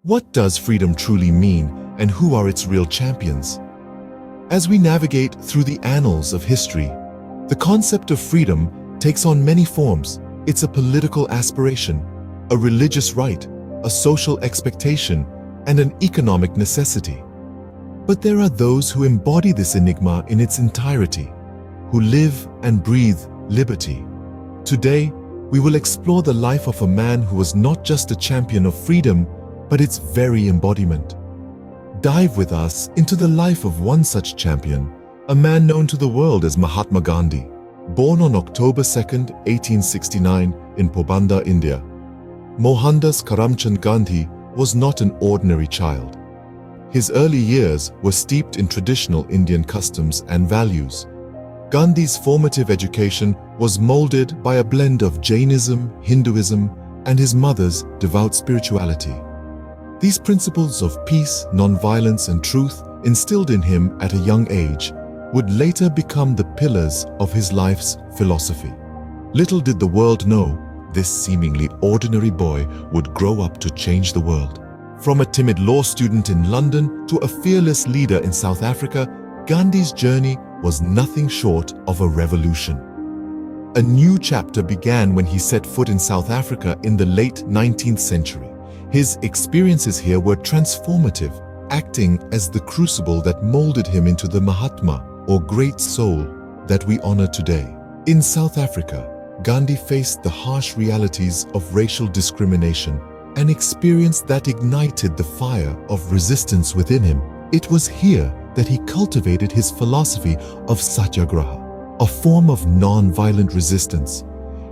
What does freedom truly mean, and who are its real champions? As we navigate through the annals of history, the concept of freedom takes on many forms. It's a political aspiration, a religious right, a social expectation, and an economic necessity. But there are those who embody this enigma in its entirety, who live and breathe liberty. Today, we will explore the life of a man who was not just a champion of freedom, but its very embodiment. Dive with us into the life of one such champion, a man known to the world as Mahatma Gandhi. Born on October 2, 1869 in Porbandar, India, Mohandas Karamchand Gandhi was not an ordinary child. His early years were steeped in traditional Indian customs and values. Gandhi's formative education was molded by a blend of Jainism, Hinduism, and his mother's devout spirituality. These principles of peace, nonviolence, and truth, instilled in him at a young age, would later become the pillars of his life's philosophy. Little did the world know, this seemingly ordinary boy would grow up to change the world. From a timid law student in London to a fearless leader in South Africa, Gandhi's journey was nothing short of a revolution. A new chapter began when he set foot in South Africa in the late 19th century. His experiences here were transformative, acting as the crucible that molded him into the Mahatma, or great soul, that we honor today. In South Africa, Gandhi faced the harsh realities of racial discrimination, an experience that ignited the fire of resistance within him. It was here that he cultivated his philosophy of satyagraha, a form of non-violent resistance.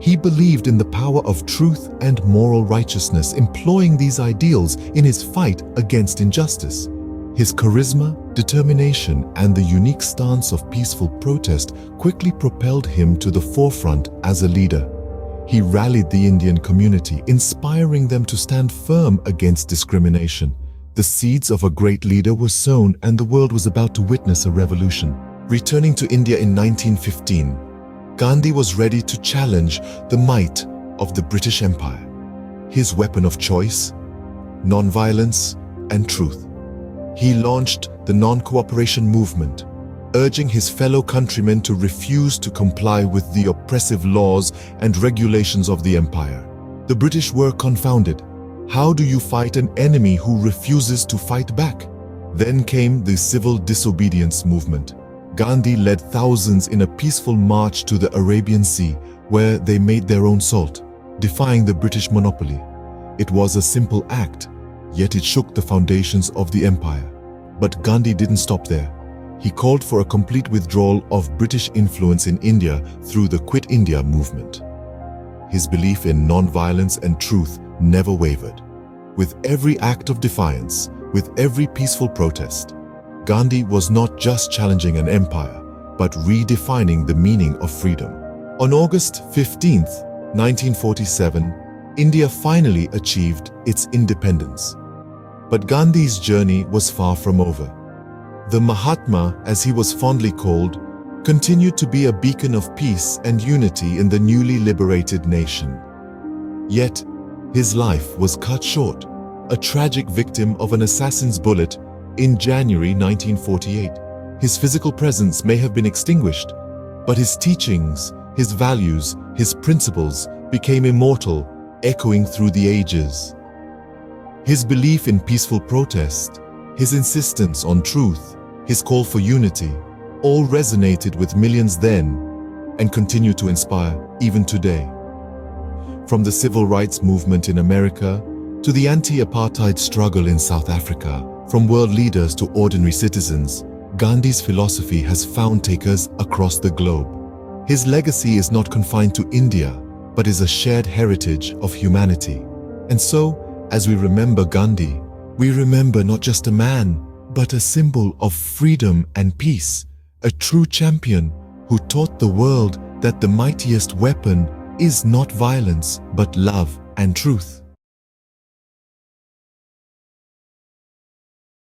He believed in the power of truth and moral righteousness, employing these ideals in his fight against injustice. His charisma, determination, and the unique stance of peaceful protest quickly propelled him to the forefront as a leader. He rallied the Indian community, inspiring them to stand firm against discrimination. The seeds of a great leader were sown, and the world was about to witness a revolution. Returning to India in 1915, Gandhi was ready to challenge the might of the British Empire. His weapon of choice: non-violence and truth. He launched the non-cooperation movement, urging his fellow countrymen to refuse to comply with the oppressive laws and regulations of the empire. The British were confounded. How do you fight an enemy who refuses to fight back? Then came the civil disobedience movement. Gandhi led thousands in a peaceful march to the Arabian Sea, where they made their own salt, defying the British monopoly. It was a simple act, yet it shook the foundations of the empire. But Gandhi didn't stop there. He called for a complete withdrawal of British influence in India through the Quit India movement. His belief in non-violence and truth never wavered. With every act of defiance, with every peaceful protest, Gandhi was not just challenging an empire, but redefining the meaning of freedom. On August 15, 1947, India finally achieved its independence. But Gandhi's journey was far from over. The Mahatma, as he was fondly called, continued to be a beacon of peace and unity in the newly liberated nation. Yet, his life was cut short, a tragic victim of an assassin's bullet in January 1948. His physical presence may have been extinguished, but his teachings, his values, his principles became immortal, echoing through the ages. His belief in peaceful protest, his insistence on truth, his call for unity, all resonated with millions then and continue to inspire even today. From the civil rights movement in America to the anti-apartheid struggle in South Africa, from world leaders to ordinary citizens, Gandhi's philosophy has found takers across the globe. His legacy is not confined to India, but is a shared heritage of humanity. And so, as we remember Gandhi, we remember not just a man, but a symbol of freedom and peace, a true champion who taught the world that the mightiest weapon is not violence, but love and truth.